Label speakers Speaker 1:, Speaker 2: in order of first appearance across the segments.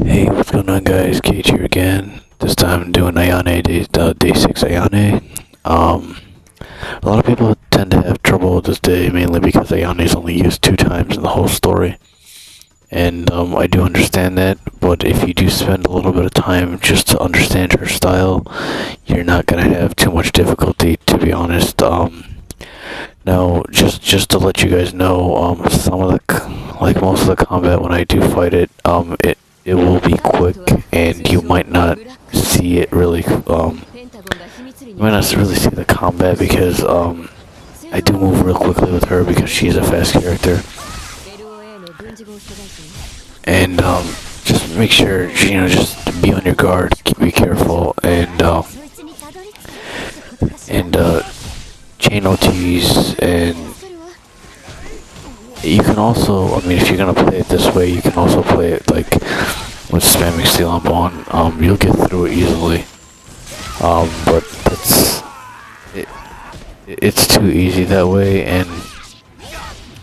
Speaker 1: Hey, what's going on, guys? Cage here again. This time I'm doing Ayane day 6 Ayane. A lot of people tend to have trouble with this day, mainly because Ayane is only used 2 times in the whole story. And I do understand that, but if you do spend a little bit of time just to understand her style, you're not gonna have too much difficulty, to be honest. Now, just to let you guys know, some of like most of the combat when I do fight it, it will be quick, and you might not see it really. You might not really see the combat because I do move real quickly with her because she's a fast character, and just make sure just be on your guard, be careful, and chain OTs, and you can also, I mean, if you're gonna play it this way, you can also play it like with spamming Steel on Bone. You'll get through it easily. But it's too easy that way, and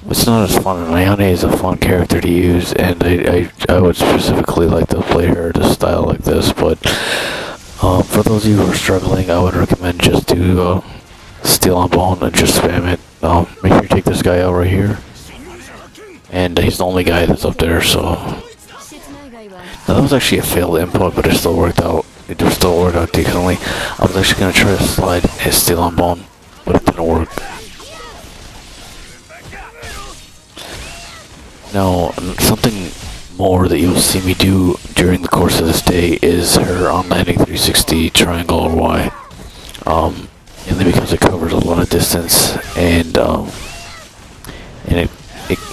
Speaker 1: it's not as fun. And Ayane is a fun character to use, and I would specifically like to play her to style like this. But for those of you who are struggling, I would recommend just do Steel on Bone and just spam it. Make sure you take this guy out right here. And he's the only guy that's up there, so... Now that was actually a failed input, but it still worked out. It still worked out decently. I was actually going to try to slide his Steel on Bone, but it didn't work. Now, something more that you'll see me do during the course of this day is her on-landing 360 triangle or Y. Mainly because it covers a lot of distance, and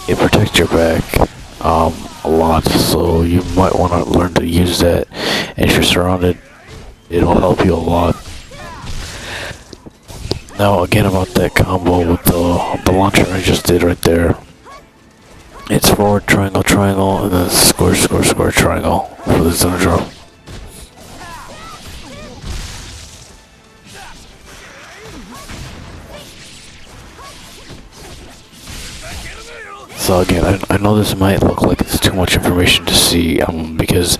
Speaker 1: it protects your back a lot, so you might want to learn to use that. And if you're surrounded, it'll help you a lot. Now again, about that combo with the launcher I just did right there. It's forward triangle triangle and then square square square triangle for the zone drop. So again, I know this might look like it's too much information to see, because,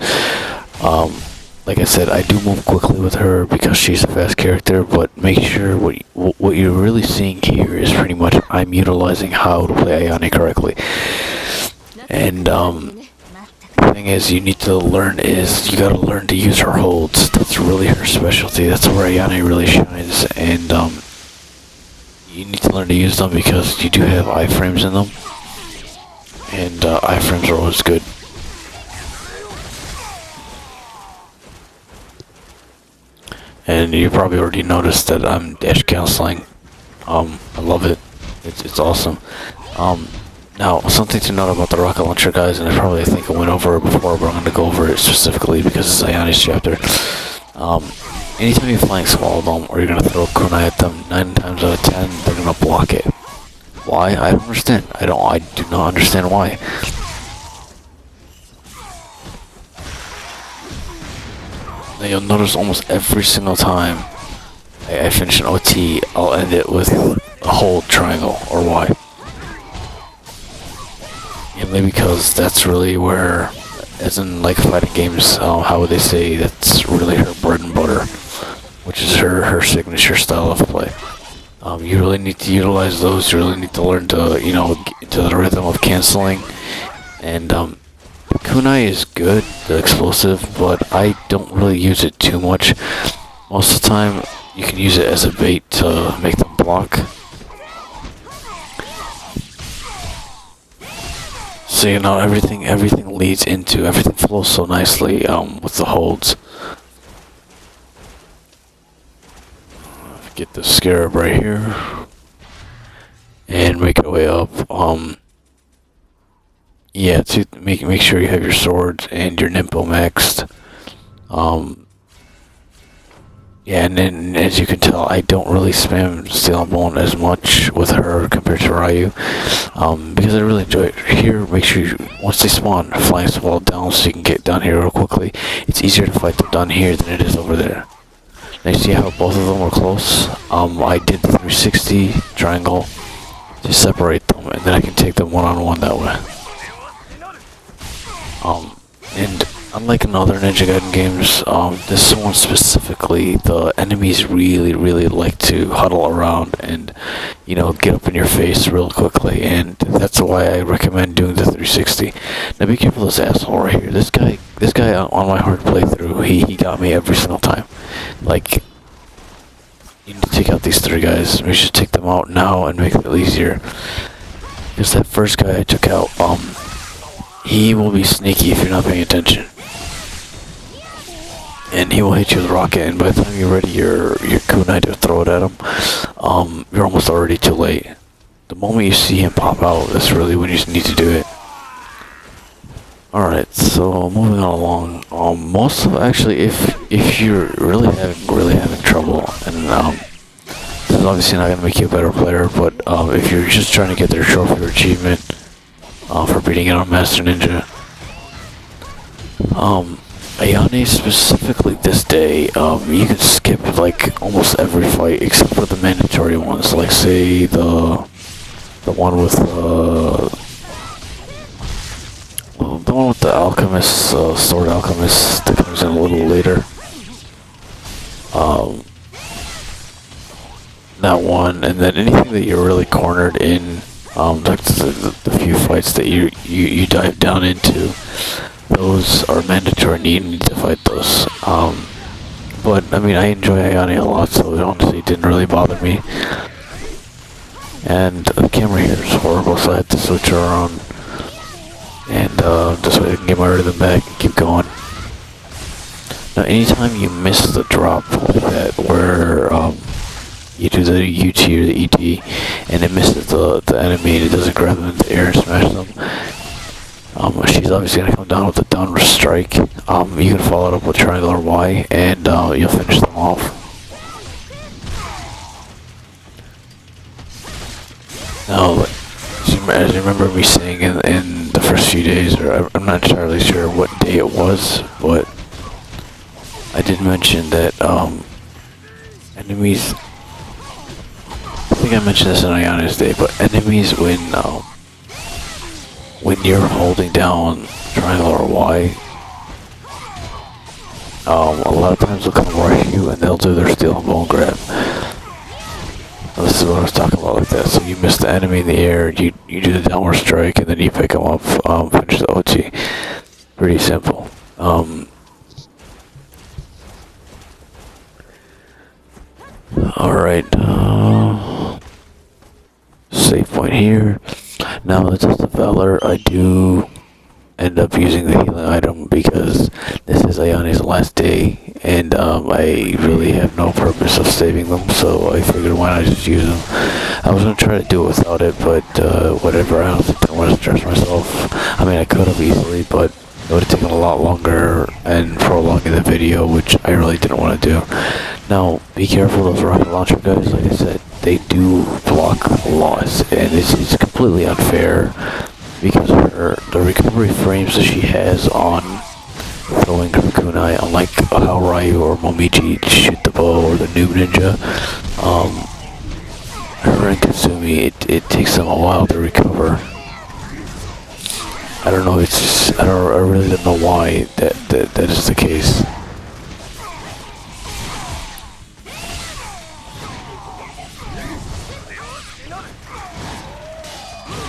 Speaker 1: like I said, I do move quickly with her because she's a fast character, but make sure what you're really seeing here is pretty much I'm utilizing how to play Ayane correctly. And, the thing is, you gotta learn to use her holds. That's really her specialty. That's where Ayane really shines, and, you need to learn to use them because you do have iframes in them. And iframes are always good. And you probably already noticed that I'm dash canceling. I love it. It's awesome. Now, something to note about the rocket launcher, guys, and I think I went over it before, but I'm going to go over it specifically because it's Ayane's chapter. Anytime you're flying Swallow Dome or you're going to throw a kunai at them, 9 times out of 10, they're going to block it. Why? I don't understand. I do not understand why. Now you'll notice almost every single time I finish an OT, I'll end it with a hold triangle or Y. Mainly because that's really where, as in like fighting games, how would they say, that's really her bread and butter, which is her signature style of play. You really need to utilize those. You really need to learn to, get into the rhythm of canceling. And kunai is good, the explosive, but I don't really use it too much. Most of the time, you can use it as a bait to make them block. So everything leads into, everything flows so nicely with the holds. Get the Scarab right here and make our way up. Yeah, to make sure you have your swords and your Nimpo maxed. Yeah, and then as you can tell, I don't really spam Steel on Bone as much with her compared to Ryu, because I really enjoy it. Here, make sure once they spawn, flying swallow down so you can get down here real quickly. It's easier to fight them down here than it is over there. Now you see how both of them were close? I did the 360 triangle to separate them, and then I can take them one-on-one that way. And unlike in other Ninja Gaiden games, this one specifically, the enemies really like to huddle around and, you know, get up in your face real quickly, and that's why I recommend doing the 360. Now be careful of this asshole right here. This guy on my hard playthrough, he got me every single time. Like, you need to take out these 3 guys. We should take them out now and make it easier. Because that first guy I took out, he will be sneaky if you're not paying attention. And he will hit you with a rocket, and by the time you're ready your kunai to throw it at him, you're almost already too late. The moment you see him pop out, that's really when you need to do it. Alright, so moving on along, most of, actually, if you're really having trouble, and this is obviously not gonna make you a better player, but if you're just trying to get their trophy or achievement for beating it on Master Ninja, Ayane specifically this day, you can skip like almost every fight except for the mandatory ones, like say the one with the alchemist, sword alchemist that comes in a little later. That one, and then anything that you're really cornered in, like the few fights that you dive down into. Those are mandatory and you need to fight those. But, I mean, I enjoy Ayane a lot, so honestly it didn't really bother me. And the camera here is horrible, so I had to switch her around. And this way I can get my rhythm back and keep going. Now, anytime you miss the drop like that, where you do the UT or the ET, and it misses the enemy and it doesn't grab them in the air and smash them, she's obviously going to come down with a downward strike. You can follow it up with triangle or Y, and you'll finish them off. Now, as you remember me saying in the first few days, or I'm not entirely sure what day it was, but I did mention that enemies, I think I mentioned this in Ayane's day, but enemies when you're holding down triangle or Y, a lot of times they'll come rush you and they'll do their steel and bone grab. Now, this is what I was talking about like that. So you miss the enemy in the air, you do the downward strike, and then you pick them up, finish the OT. Pretty simple. Alright, save point here. Now that it's the Valor, I do end up using the healing item because this is Ayane's last day, and I really have no purpose of saving them, so I figured why not just use them. I was going to try to do it without it, but whatever, I don't think I want to stress myself. I mean, I could have easily, but it would have taken a lot longer and prolonging the video, which I really didn't want to do. Now, be careful of those rocket launcher guys. Like I said, they do block loss, and it's completely unfair because of the recovery frames that she has on throwing her kunai, unlike how Ryu or Momiji shoot the bow or the noob ninja. Her and Katsumi, it takes them a while to recover. I don't know, it's just, I really don't know why that is the case.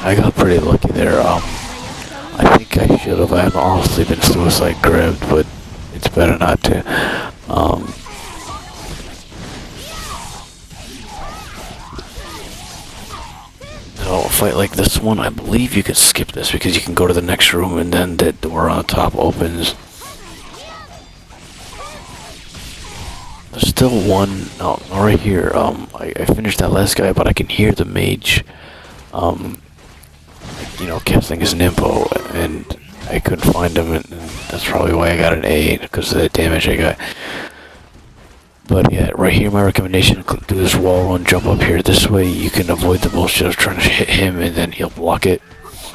Speaker 1: I got pretty lucky there. I think I should have. I have honestly been suicide grabbed, but it's better not to. Now, a fight like this one, I believe you can skip this because you can go to the next room and then the door on the top opens. There's still one, no, right here. I finished that last guy, but I can hear the mage, you know, casting his Nimpo, and I couldn't find him, and that's probably why I got an A, because of the damage I got. But yeah, right here, my recommendation, do this wall run, jump up here. This way you can avoid the bullshit of trying to hit him, and then he'll block it.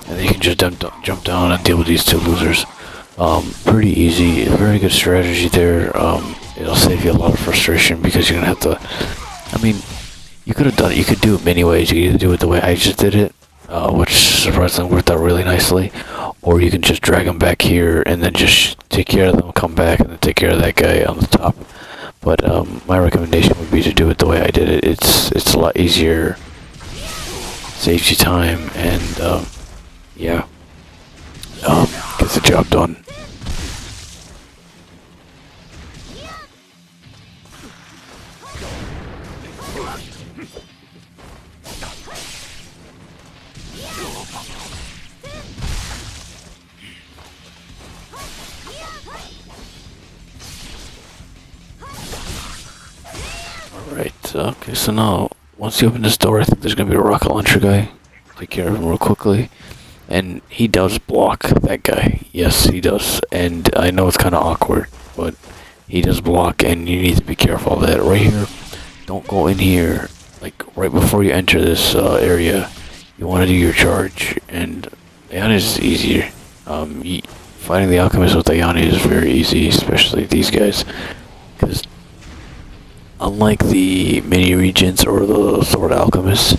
Speaker 1: And then you can just jump down and deal with these two losers. Pretty easy, very good strategy there. It'll save you a lot of frustration, because you're gonna have to, I mean, you could have done it, you could do it many ways. You could either do it the way I just did it, which surprisingly worked out really nicely, or you can just drag them back here and then just take care of them, come back, and then take care of that guy on the top. But my recommendation would be to do it the way I did it. It's a lot easier, saves you time, and yeah, gets the job done. Alright, okay, so now, once you open this door, I think there's gonna be a rocket launcher guy. Take care of him real quickly. And he does block that guy. Yes, he does. And I know it's kind of awkward, but he does block, and you need to be careful of that. Right here, don't go in here, like, right before you enter this area. You want to do your charge, and Ayane is easier. Fighting the alchemist with Ayane is very easy, especially these guys, because unlike the mini regents or the sword alchemists,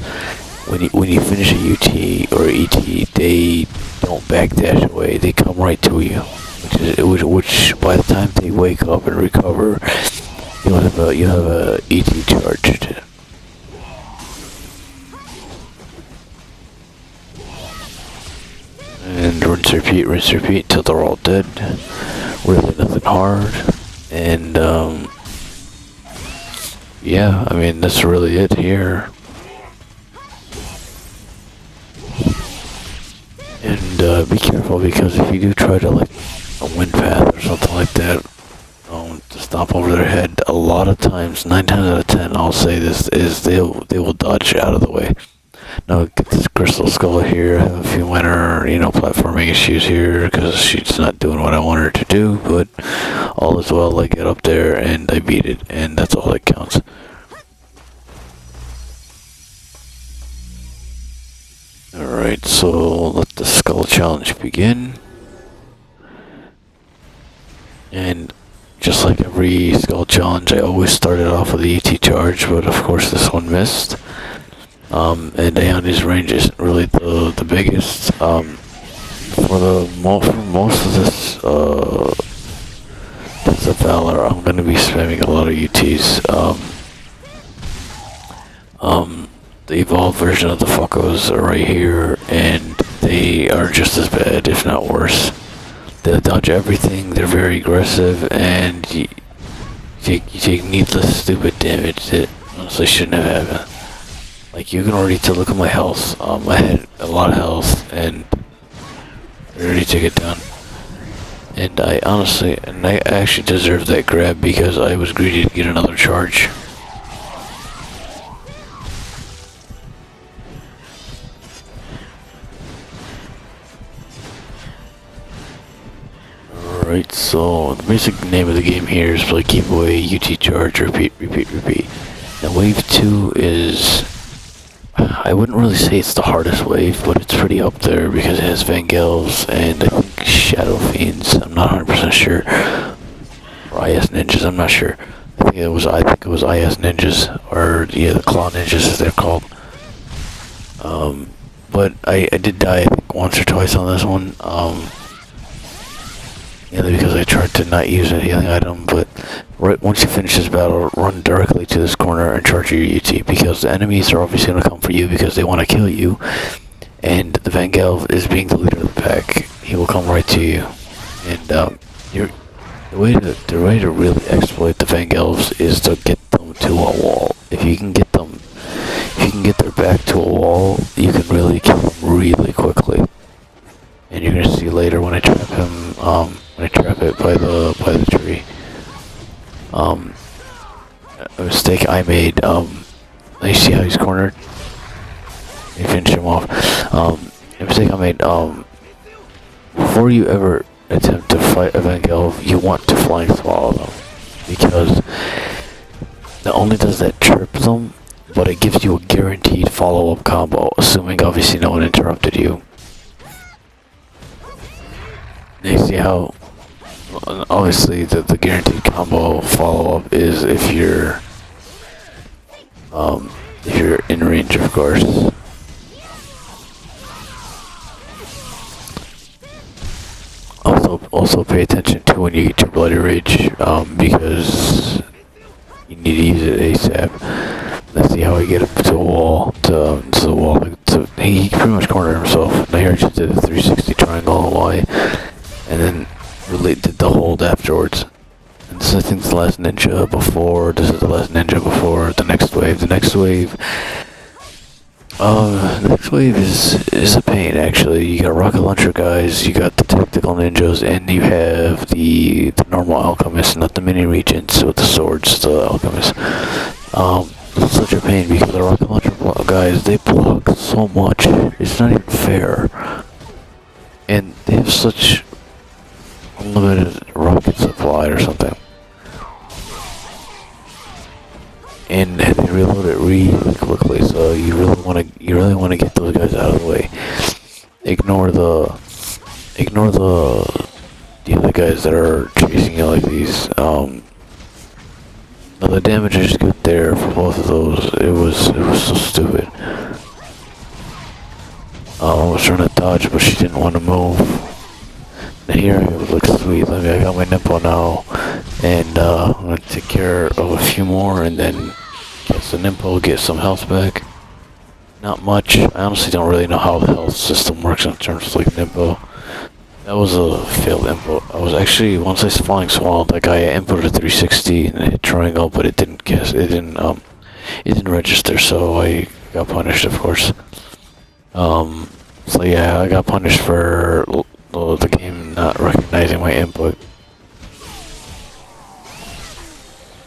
Speaker 1: when you finish a UT or ET, they don't backdash away. They come right to you, which by the time they wake up and recover, you have a ET charged. And rinse repeat till they're all dead. Really nothing hard. And yeah, I mean that's really it here. And be careful, because if you do try to like a wind path or something like that, to stomp over their head, a lot of times, 9 times out of 10, I'll say this is they will dodge out of the way. Now get this crystal skull here. I have a few minor, platforming issues here because she's not doing what I want her to do, but all is well. I get up there and I beat it, and that's all that counts. Alright, so let the skull challenge begin. And just like every skull challenge, I always started off with the ET charge, but of course this one missed. And Ayane's range isn't really the biggest. For most of this, that's a Valor. I'm gonna be spamming a lot of UTs. The evolved version of the fuckos are right here, and they are just as bad, if not worse. They dodge everything, they're very aggressive, and you take needless, stupid damage that honestly shouldn't have happened. Like, you can already tell, look at my health. I had a lot of health, and I already took it down. And I actually deserved that grab because I was greedy to get another charge. Alright, so the basic name of the game here is play, keep away, UT charge, repeat. Now wave 2 is, I wouldn't really say it's the hardest wave, but it's pretty up there because it has Vangelves and I think Shadow Fiends. I'm not 100% sure. Or IS Ninjas, I'm not sure. I think it was IS Ninjas, or yeah, the Claw Ninjas as they're called. But I did die I think once or twice on this one. Mainly because I tried to not use a healing item, but right once you finish this battle, run directly to this corner and charge your UT, because the enemies are obviously going to come for you because they want to kill you, and the Vangelv is being the leader of the pack. He will come right to you, and the way to really exploit the Vangelvs is to get them to a wall. If you can get their back to a wall, you can really kill them really quickly. And you're gonna see later when I trap him, when I trap it by the tree. A mistake I made, you see how he's cornered? You finish him off. A mistake I made, before you ever attempt to fight a Vangelv, you want to flying swallow them. Because not only does that trip them, but it gives you a guaranteed follow-up combo, assuming obviously no one interrupted you. You see how, obviously, the guaranteed combo follow-up is if you're in range, of course. pay attention to when you get your Bloody Rage, because you need to use it ASAP. Let's see how I get him to the wall, to the wall. He pretty much cornered himself. Now here I just did a 360 triangle Y, and then really did the hold afterwards. And this, I think, is the last ninja before. This is the last ninja before the next wave. The next wave is a pain, actually. You got rocket launcher guys, you got the tactical ninjas, and you have the normal alchemists, not the mini regents with the swords, the alchemists. It's such a pain because the rocket launcher guys, they block so much. It's not even fair. And they have such unlimited rocket supply or something. And they reload it really quickly, so you really want to get those guys out of the way. Ignore the other guys that are chasing you like these. The damage is good there for both of those. It was so stupid. I was trying to dodge, but she didn't want to move. And here it looks sweet. I got my nipple now, and I'm gonna take care of a few more, and then get the Nimpo, get some health back. Not much. I honestly don't really know how the health system works in terms of like Nimpo. That was a failed input. I was actually, once I was flying swallowed, that guy inputted a 360 and hit triangle, but it didn't register, so I got punished, of course. So yeah, I got punished for the game not recognizing my input.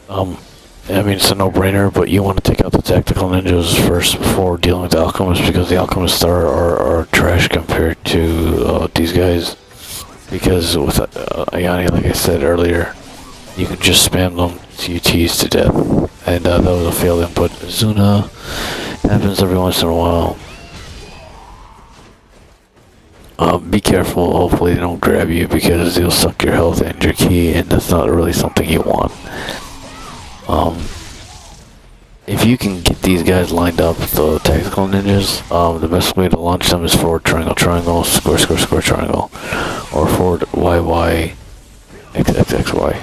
Speaker 1: I mean, it's a no-brainer, but you want to take out the tactical ninjas first before dealing with the alchemists, because the alchemists are trash compared to these guys. Because with Ayane, like I said earlier, you can just spam them TTs to death, and that was a failed input. Zuna happens every once in a while. Be careful, hopefully they don't grab you, because they'll suck your health and your key, and that's not really something you want. If you can get these guys lined up, the tactical ninjas, the best way to launch them is forward triangle, triangle, square, square, square, triangle, or forward Y, Y, X, X, X, Y.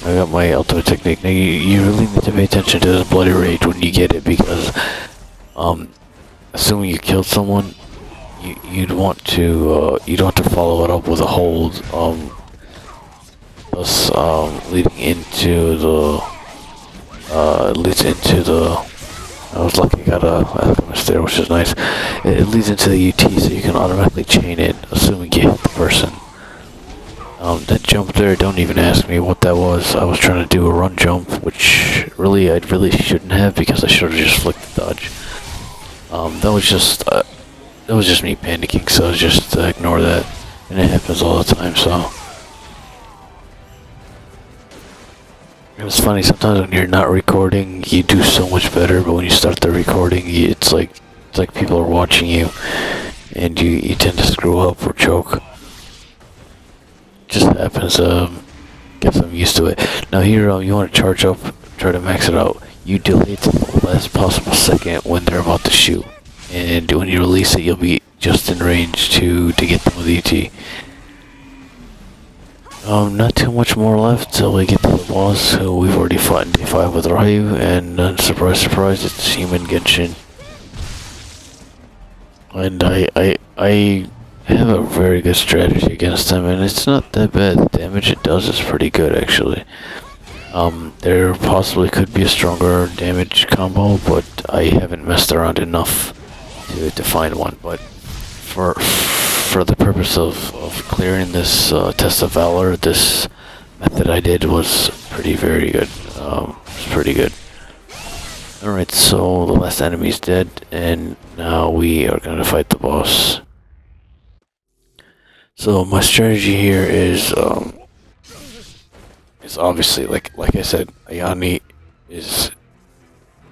Speaker 1: I got my ultimate technique. Now you really need to pay attention to this Bloody Rage when you get it, because, assuming you killed someone, you'd want to follow it up with a hold, thus, leading into the, I was lucky I got a alchemist there, which is nice. It leads into the UT, so you can automatically chain it, assuming you hit the person. That jump there, don't even ask me what that was. I was trying to do a run jump, which I really shouldn't have, because I should have just flicked the dodge. That was just me panicking, so just ignore that. And it happens all the time, so. It's funny, sometimes when you're not recording, you do so much better, but when you start the recording, it's like people are watching you, and you tend to screw up or choke. Just happens, guess I'm used to it. Now here, you want to charge up, try to max it out. You delay it to the last possible second when they're about to shoot. And when you release it, you'll be just in range to get them with ET. Not too much more left till we get to the boss, who we've already fought in day 5 with Ryu, and surprise, surprise, it's Human Genshin. And I have a very good strategy against them, and it's not that bad. The damage it does is pretty good, actually. There possibly could be a stronger damage combo, but I haven't messed around enough to find one. But for the purpose of clearing this test of Valor, this method I did was very good. It's pretty good. Alright, so the last enemy's dead, and now we are going to fight the boss. So my strategy here is obviously, like I said, Ayane is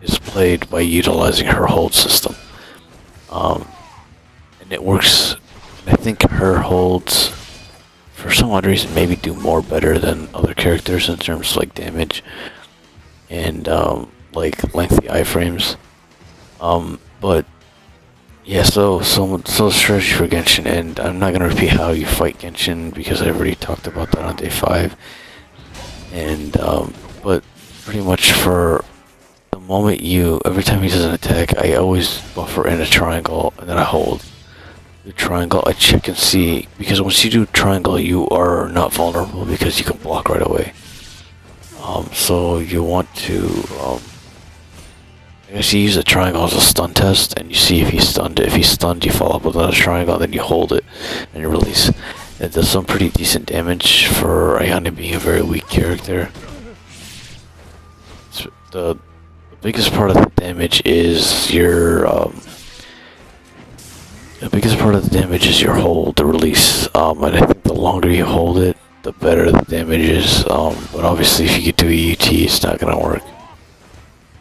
Speaker 1: played by utilizing her hold system. And it works. I think her holds, for some odd reason, maybe do better than other characters in terms of like damage and like lengthy iframes. But Yeah, so strategy for Genshin, and I'm not gonna repeat how you fight Genshin because I already talked about that on day 5. And but pretty much for the moment every time he does an attack, I always buffer in a triangle and then I hold. The triangle, I check and see, because once you do triangle, you are not vulnerable because you can block right away. So you want to, I guess you use a triangle as a stun test, and you see if he's stunned. If he's stunned, you follow up with another triangle, then you hold it, and you release. It does some pretty decent damage for Ayane being a very weak character. The biggest part of the damage is the biggest part of the damage is your hold, the release. And I think the longer you hold it, the better the damage is. But obviously if you get to a UT, it's not gonna work.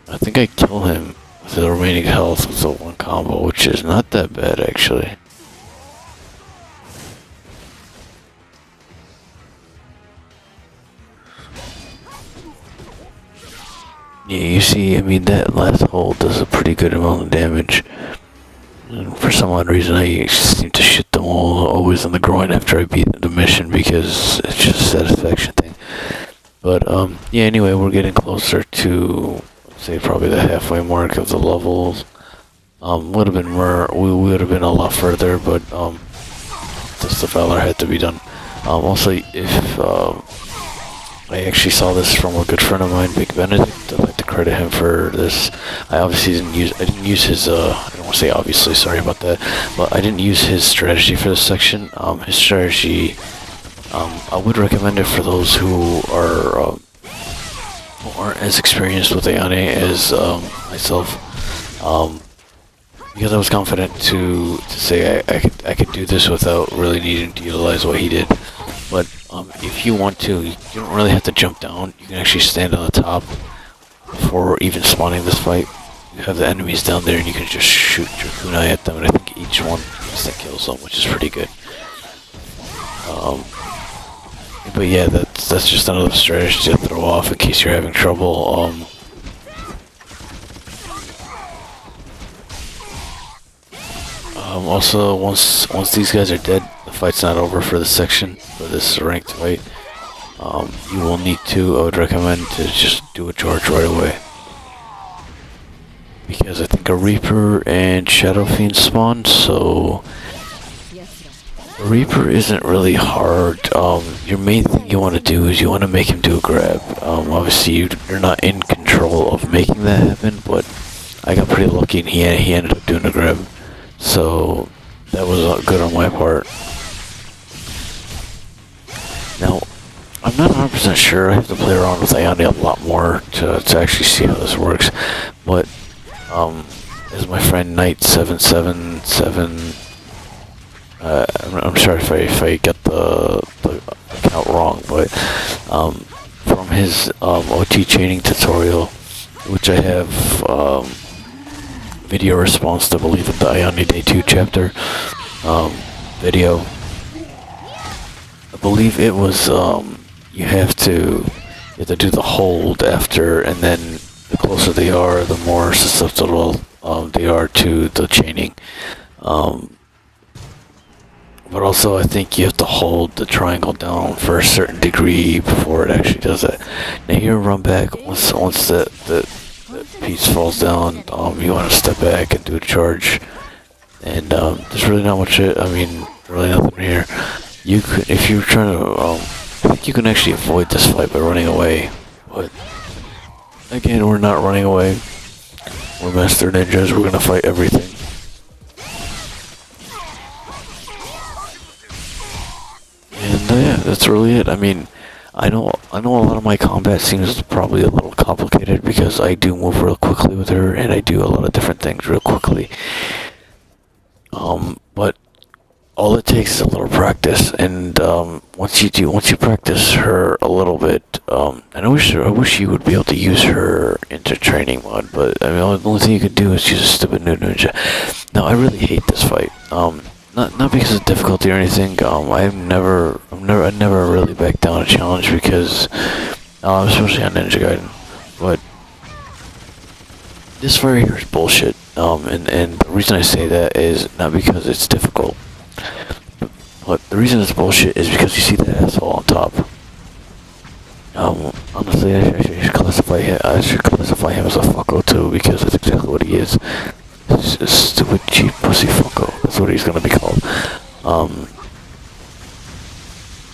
Speaker 1: I think I kill him with the remaining health with the one combo, which is not that bad actually. Yeah, you see, I mean, that last hold does a pretty good amount of damage. And for some odd reason, I seem to shoot them all always in the groin after I beat the mission because it's just a satisfaction thing. But, yeah, anyway, we're getting closer to, let's say, probably the halfway mark of the levels. Would have been more, we would have been a lot further, but, just the Valor had to be done. Also, if, I actually saw this from a good friend of mine, Big Benedict. I'd like to credit him for this. I didn't use his, I don't want to say obviously, sorry about that, but I didn't use his strategy for this section. His strategy, I would recommend it for those who aren't as experienced with Ayane as, myself. Because I was confident to say I could do this without really needing to utilize what he did. But if you want to, you don't really have to jump down. You can actually stand on the top before even spawning this fight. You have the enemies down there and you can just shoot your kunai at them, and I think each one instant kills them, which is pretty good. But yeah, that's just another strategy to throw off in case you're having trouble. Also, once these guys are dead, the fight's not over for this section, for this ranked fight. You will need to, I would recommend to just do a charge right away. Because I think a Reaper and Shadow Fiend spawn, so a Reaper isn't really hard. Your main thing you want to do is you want to make him do a grab. Obviously you're not in control of making that happen, but I got pretty lucky and he ended up doing a grab. So that was good on my part. Now, I'm not 100% sure. I have to play around with Ayane a lot more to actually see how this works. But as my friend Knight777, I'm sorry if I get the account wrong, but from his OT chaining tutorial, which I have video response to, believe in the Ayane Day 2 chapter video. I believe it was you have to do the hold after, and then the closer they are, the more susceptible they are to the chaining. But also, I think you have to hold the triangle down for a certain degree before it actually does it. Now here, run back once the piece falls down. You want to step back and do a charge, and there's really not much. I mean, really nothing here. You could, if you're trying to, I think you can actually avoid this fight by running away. But again, we're not running away. We're master ninjas. We're gonna fight everything. And yeah, that's really it. I mean, I know a lot of my combat seems probably a little complicated because I do move real quickly with her and I do a lot of different things real quickly. But all it takes is a little practice, and once you practice her a little bit, and I wish you would be able to use her into training mode, but I mean, the only thing you could do is use a stupid new ninja. Now, I really hate this fight. Not because of difficulty or anything. I never really back down a challenge because, especially on Ninja Gaiden. But this fight here is bullshit. And the reason I say that is not because it's difficult, but the reason it's bullshit is because you see that asshole on top. Honestly, I should classify him. I should classify him as a fucko too, because that's exactly what he is. He's a stupid, cheap pussy fucko. That's what he's gonna be called.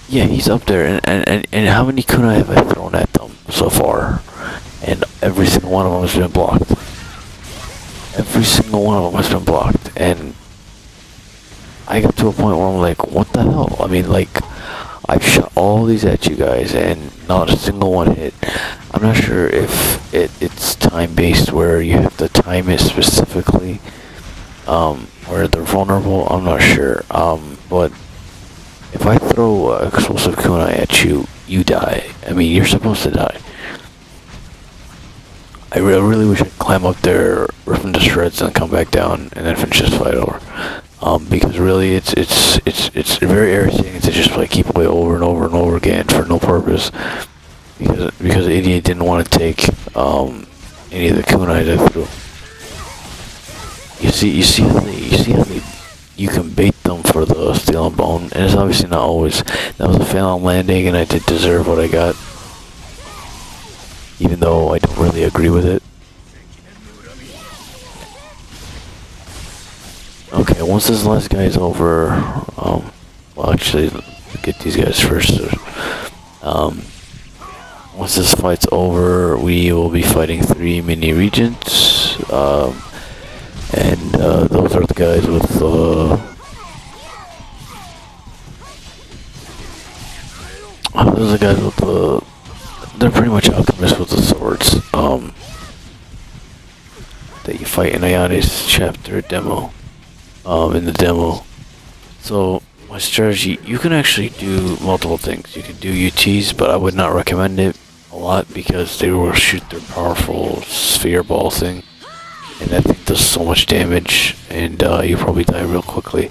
Speaker 1: Yeah, he's up there, and how many kunai have I thrown at them so far? And every single one of them has been blocked. Every single one of them has been blocked, and I got to a point where I'm like, what the hell? I mean, like, I've shot all these at you guys, and not a single one hit. I'm not sure if it's time-based, where you have to time it specifically, where they're vulnerable. I'm not sure. But if I throw explosive kunai at you, you die. I mean, you're supposed to die. I really wish I could climb up there, rip them to shreds, and come back down, and then finish this fight over. Because really, it's very irritating to just like keep away over and over and over again for no purpose. Because the idiot didn't want to take any of the kunai I threw. You see how you can bait them for the steel and bone, and it's obviously not always. That was a fail on landing, and I did deserve what I got. Even though I don't really agree with it. Okay, once this last guy is over, well actually, get these guys first. Once this fight's over, we will be fighting 3 mini regents, and those are the guys with, those are the guys with the, they're pretty much alchemists with the swords, that you fight in Ayane's chapter demo, in the demo. So, my strategy, you can actually do multiple things. You can do UTs, but I would not recommend it a lot, because they will shoot their powerful sphere ball thing, and that thing does so much damage, and you probably die real quickly.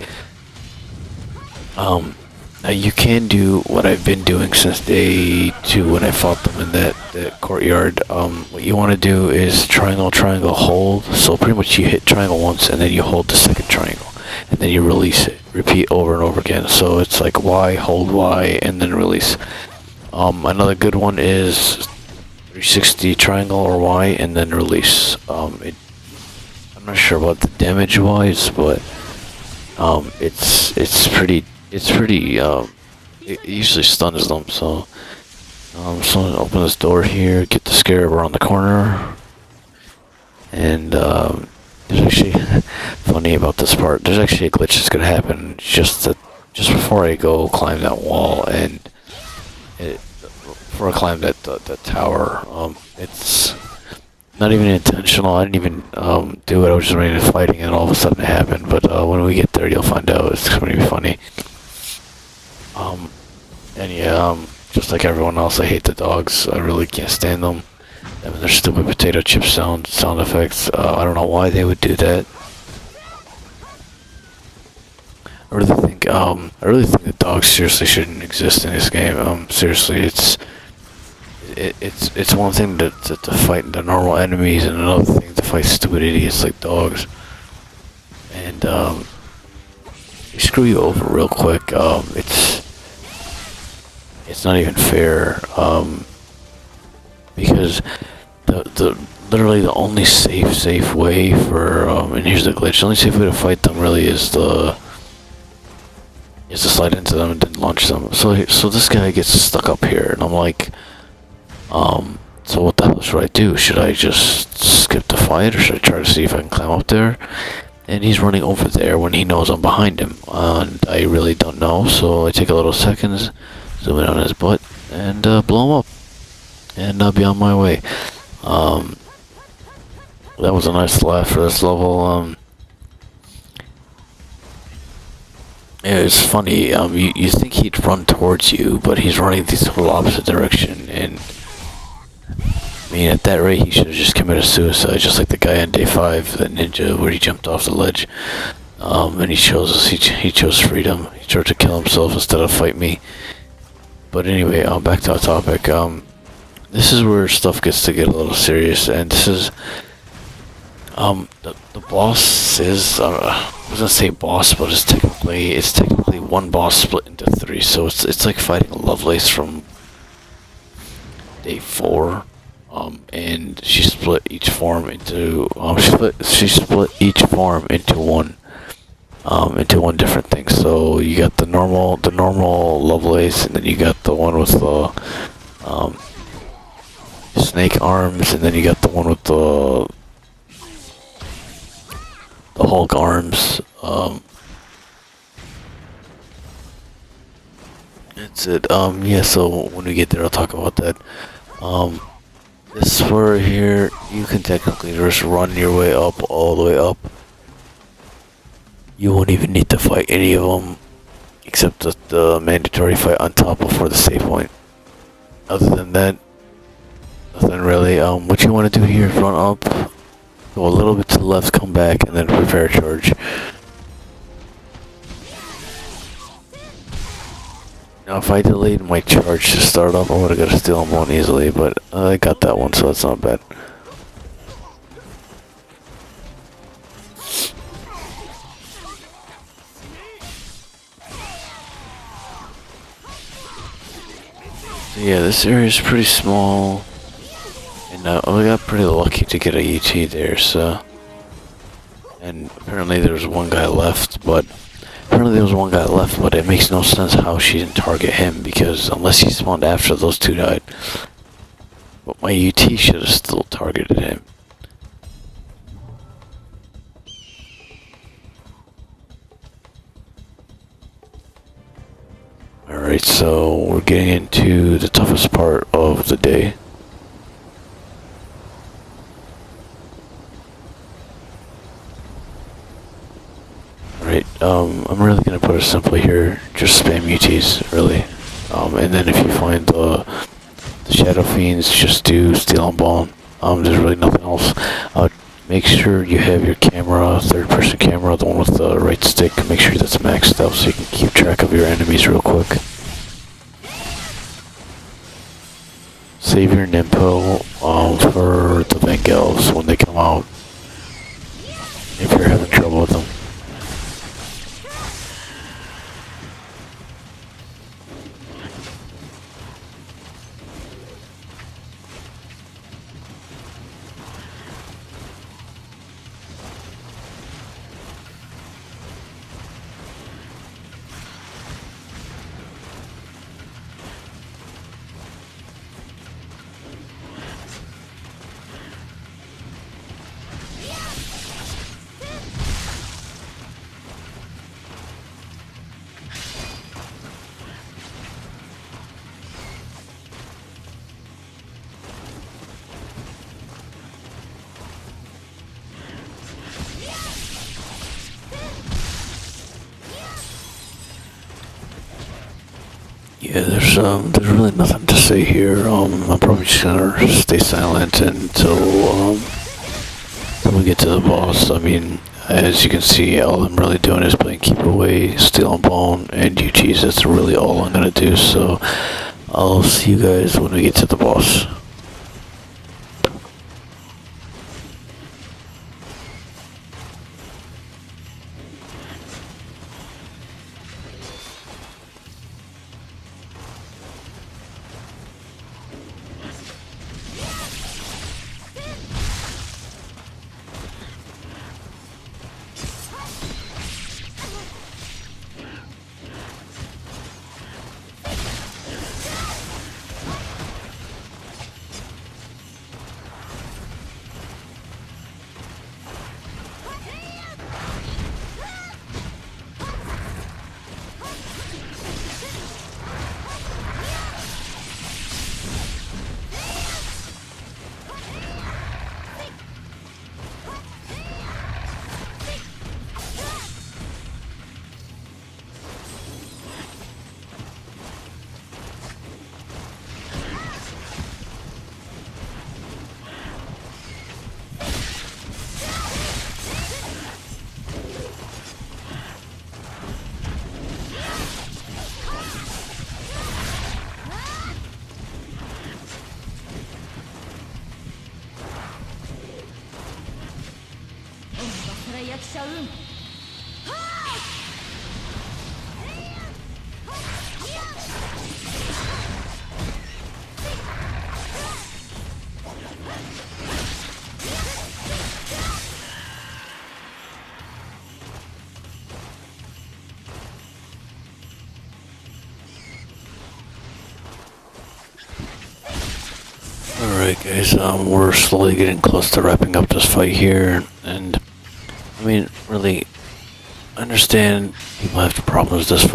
Speaker 1: Now you can do what I've been doing since day 2 when I fought them in that courtyard. What you want to do is triangle, triangle, hold. So pretty much you hit triangle once, and then you hold the second triangle, and then you release it. Repeat over and over again. So it's like Y, hold Y, and then release. Another good one is 360 triangle or Y, and then release. I'm not sure about the damage wise, but it's pretty. It usually stuns them, so I'm open this door here, get the Scarab around the corner, and there's actually, funny about this part, there's actually a glitch that's gonna happen just before I go climb that wall, and before I climb that tower. It's not even intentional. I didn't even do it. I was just running and fighting, and all of a sudden it happened. But when we get there, you'll find out. It's going to be funny. And yeah, just like everyone else, I hate the dogs. I really can't stand them. I mean, their stupid potato chip sound effects. I don't know why they would do that. I really think the dogs seriously shouldn't exist in this game. Seriously, it's one thing to fight the normal enemies, and another thing to fight stupid idiots like dogs. And they screw you over real quick. It's not even fair, because literally the only safe way for and here's the glitch. The only safe way to fight them really is to slide into them and then launch them. So this guy gets stuck up here, and I'm like, so what the hell should I do? Should I just skip the fight, or should I try to see if I can climb up there? And he's running over there when he knows I'm behind him, and I really don't know. So I take a little seconds, zoom in on his butt, and blow him up, and I'll be on my way. That was a nice laugh for this level. It's funny. You think he'd run towards you, but he's running the total opposite direction, and I mean, at that rate, he should have just committed suicide, just like the guy on day 5, that ninja, where he jumped off the ledge. And he chose freedom. He tried to kill himself instead of fight me. But anyway, back to our topic. This is where stuff gets to get a little serious, and this is The boss is I was gonna say boss, but it's technically one boss split into three. So it's like fighting Lovelace from day 4. And she split each form into she split each form into one different thing. So you got the normal Lovelace, and then you got the one with the um, snake arms, and then you got the one with the Hulk arms. That's it. Yeah. So when we get there, I'll talk about that. Um, this where here you can technically just run your way up all the way up. You won't even need to fight any of them except the mandatory fight on top before the save point. Other than that, nothing really. What you want to do here is run up, go a little bit to the left, come back, and then prepare a charge. Now, if I delayed my charge to start up, I would have got to steal them one easily, but I got that one, so it's not bad. So yeah, this area is pretty small, and I got pretty lucky to get a ET there, so... And apparently there was one guy left, but it makes no sense how she didn't target him, because unless he spawned after those two died. But my UT should have still targeted him. Alright, so we're getting into the toughest part of the day. Alright, I'm really gonna put it simply here, just spam UTs, really. And then if you find the Shadow Fiends, just do Steel and Bone. There's really nothing else. Make sure you have your camera, third-person camera, the one with the right stick. Make sure that's maxed out so you can keep track of your enemies real quick. Save your Nimpo for the Vangels when they come out, if you're having trouble with them. Yeah, there's really nothing to say here. I'm probably just gonna stay silent until we get to the boss. I mean, as you can see, all I'm really doing is playing Keep Away, Steel and Bone, and UTs. That's really all I'm gonna do. So I'll see you guys when we get to the boss. Alright guys, we're slowly getting close to wrapping up this fight here, and I mean, really, I understand people have problems this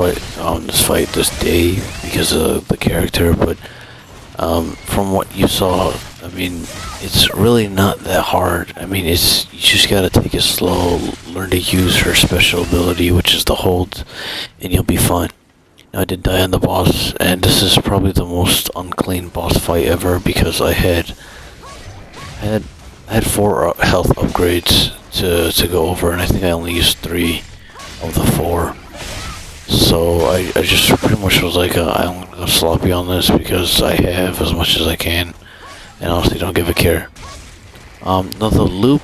Speaker 1: day because of the character, but from what you saw, I mean, it's really not that hard. I mean, you just gotta take it slow, learn to use her special ability, which is the hold, and you'll be fine. Now, I did die on the boss, and this is probably the most unclean boss fight ever because I had 4 health upgrades to go over, and I think I only used 3 of the 4. So I just pretty much was like, I'm gonna go sloppy on this because I have as much as I can, and honestly don't give a care. Now the loop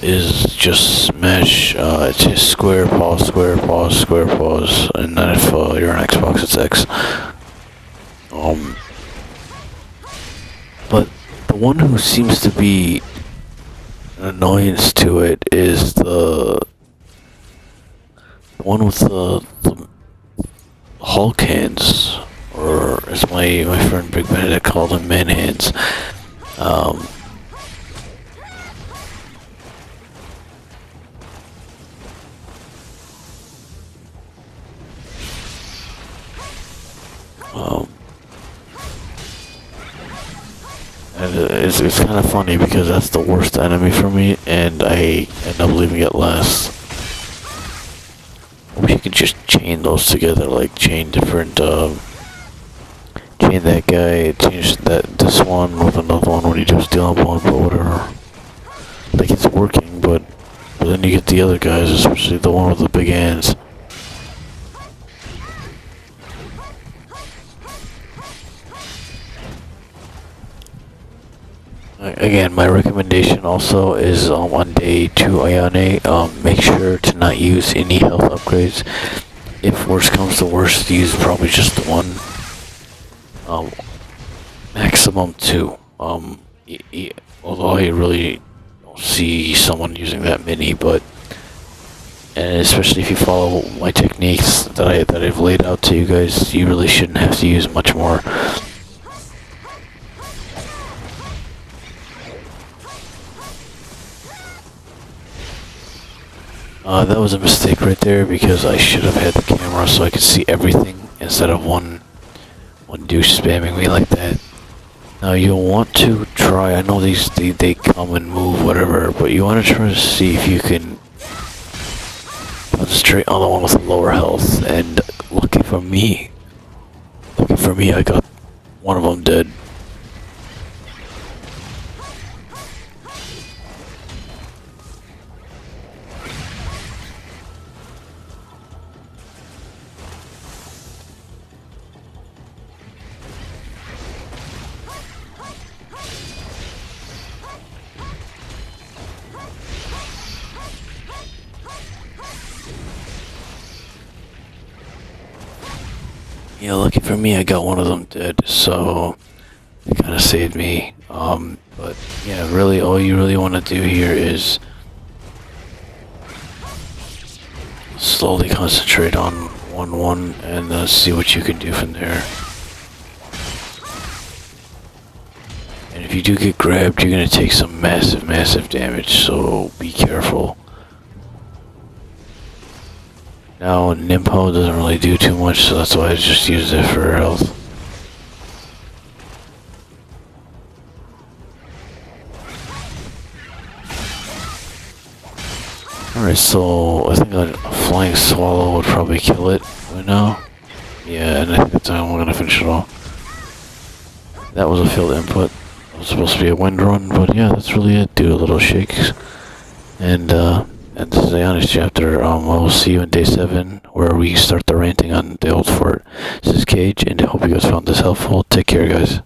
Speaker 1: is just smash, it's just square, pause, square, pause, square, pause, and then if you're on Xbox, it's X. But the one who seems to be an annoyance to it is the one with the Hulk hands, or as my friend Big Benedict called them, man hands. And it's kind of funny because that's the worst enemy for me, and I end up leaving it last. I wish you could just chain those together, like chain different, chain that guy, change this one with another one when you do steal up one, but whatever. Like, it's working, but then you get the other guys, especially the one with the big hands. Again, my recommendation also is on day 2 Ayane, make sure to not use any health upgrades. If worse comes to worst, use probably just the one. Maximum 2. Although I really don't see someone using that many, but and especially if you follow my techniques that I've laid out to you guys, you really shouldn't have to use much more. That was a mistake right there because I should have had the camera so I could see everything instead of one douche spamming me like that. Now you'll want to try, I know they come and move whatever, but you want to try to see if you can concentrate on the one with the lower health, and lucky for me I got one of them dead. Yeah, lucky for me, I got one of them dead, so it kind of saved me. But yeah, really, all you really want to do here is slowly concentrate on 1-1 and see what you can do from there. And if you do get grabbed, you're gonna take some massive damage, so be careful. Now, Nimpo doesn't really do too much, so that's why I just used it for health. Alright, so I think a flying swallow would probably kill it right now. Yeah, and I think that's how we're gonna finish it off. That was a field input. It was supposed to be a wind run, but yeah, that's really it. Do a little shakes. And this is Ayane's chapter. I will see you in day 7, where we start the ranting on the old fort. This is Cage, and I hope you guys found this helpful. Take care, guys.